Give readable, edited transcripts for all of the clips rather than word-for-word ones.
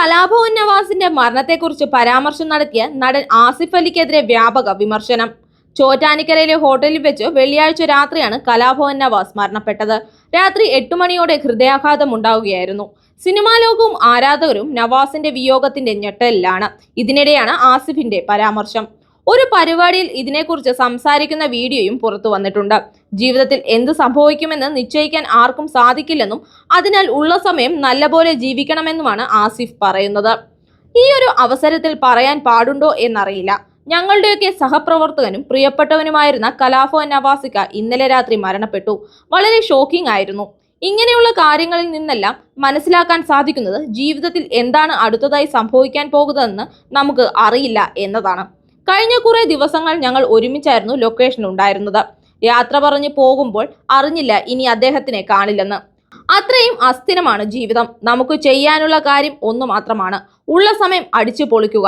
കലാഭവൻ നവാസിന്റെ മരണത്തെക്കുറിച്ച് പരാമർശം നടത്തിയ നടൻ ആസിഫ് അലിക്കെതിരെ വ്യാപക വിമർശനം. ചോറ്റാനിക്കരയിലെ ഹോട്ടലിൽ വെച്ച് വെള്ളിയാഴ്ച രാത്രിയാണ് കലാഭവൻ നവാസ് മരണപ്പെട്ടത്. രാത്രി 8 മണിയോടെ ഹൃദയാഘാതം ഉണ്ടാവുകയായിരുന്നു. സിനിമാ ലോകവും ആരാധകരും നവാസിന്റെ വിയോഗത്തിന്റെ ഞെട്ടലിലാണ്. ഇതിനിടെയാണ് ആസിഫിന്റെ പരാമർശം. ഒരു പരിപാടിയിൽ ഇതിനെക്കുറിച്ച് സംസാരിക്കുന്ന വീഡിയോയും പുറത്തു വന്നിട്ടുണ്ട്. ജീവിതത്തിൽ എന്ത് സംഭവിക്കുമെന്ന് നിശ്ചയിക്കാൻ ആർക്കും സാധിക്കില്ലെന്നും അതിനാൽ ഉള്ള സമയം നല്ലപോലെ ജീവിക്കണമെന്നുമാണ് ആസിഫ് പറയുന്നത്. ഈ ഒരു അവസരത്തിൽ പറയാൻ പാടുണ്ടോ എന്നറിയില്ല. ഞങ്ങളുടെയൊക്കെ സഹപ്രവർത്തകനും പ്രിയപ്പെട്ടവനുമായിരുന്ന കലാഭവൻ നവാസിക ഇന്നലെ രാത്രി മരണപ്പെട്ടു. വളരെ ഷോക്കിംഗ് ആയിരുന്നു. ഇങ്ങനെയുള്ള കാര്യങ്ങളിൽ നിന്നെല്ലാം മനസ്സിലാക്കാൻ സാധിക്കുന്നത് ജീവിതത്തിൽ എന്താണ് അടുത്തതായി സംഭവിക്കാൻ പോകുന്നതെന്ന് നമുക്ക് അറിയില്ല എന്നതാണ്. കഴിഞ്ഞ കുറെ ദിവസങ്ങൾ ഞങ്ങൾ ഒരുമിച്ചായിരുന്നു ലൊക്കേഷനിൽ ഉണ്ടായിരുന്നത്. യാത്ര പറഞ്ഞ് പോകുമ്പോൾ അറിഞ്ഞില്ല ഇനി അദ്ദേഹത്തിനെ കാണില്ലെന്ന്. അത്രയും അസ്ഥിരമാണ് ജീവിതം. നമുക്ക് ചെയ്യാനുള്ള കാര്യം ഒന്നു മാത്രമാണ്, ഉള്ള സമയം അടിച്ചു പൊളിക്കുക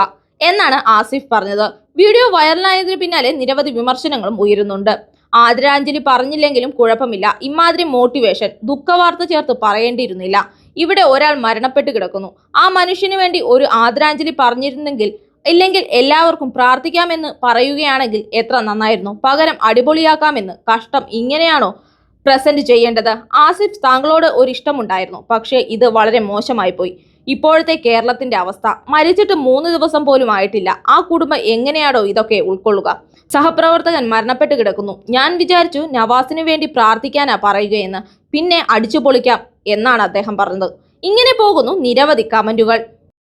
എന്നാണ് ആസിഫ് പറഞ്ഞത്. വീഡിയോ വൈറലായതിനു പിന്നാലെ നിരവധി വിമർശനങ്ങളും ഉയരുന്നുണ്ട്. ആദരാഞ്ജലി പറഞ്ഞില്ലെങ്കിലും കുഴപ്പമില്ല, ഇമാതിരി മോട്ടിവേഷൻ ദുഃഖവാർത്ത ചേർത്ത് പറയേണ്ടിയിരുന്നില്ല. ഇവിടെ ഒരാൾ മരണപ്പെട്ട് കിടക്കുന്നു, ആ മനുഷ്യന് വേണ്ടി ഒരു ആദരാഞ്ജലി പറഞ്ഞിരുന്നെങ്കിൽ, ഇല്ലെങ്കിൽ എല്ലാവർക്കും പ്രാർത്ഥിക്കാമെന്ന് പറയുകയാണെങ്കിൽ എത്ര നന്നായിരുന്നു. പകരം അടിപൊളിയാക്കാമെന്ന്. കഷ്ടം. ഇങ്ങനെയാണോ പ്രസന്റ് ചെയ്യേണ്ടത്? ആസിഫ്, താങ്കളോട് ഒരു ഇഷ്ടമുണ്ടായിരുന്നു, പക്ഷേ ഇത് വളരെ മോശമായി പോയി. ഇപ്പോഴത്തെ കേരളത്തിന്റെ അവസ്ഥ. മരിച്ചിട്ട് 3 ദിവസം പോലും ആയിട്ടില്ല. ആ കുടുംബം എങ്ങനെയാണോ ഇതൊക്കെ ഉൾക്കൊള്ളുക? സഹപ്രവർത്തകൻ മരണപ്പെട്ട് കിടക്കുന്നു. ഞാൻ വിചാരിച്ചു നവാസിനു വേണ്ടി പ്രാർത്ഥിക്കാനാ പറയുകയെന്ന്. പിന്നെ അടിച്ചു പൊളിക്കാം എന്നാണ് അദ്ദേഹം പറഞ്ഞത്. ഇങ്ങനെ പോകുന്നു നിരവധി കമന്റുകൾ.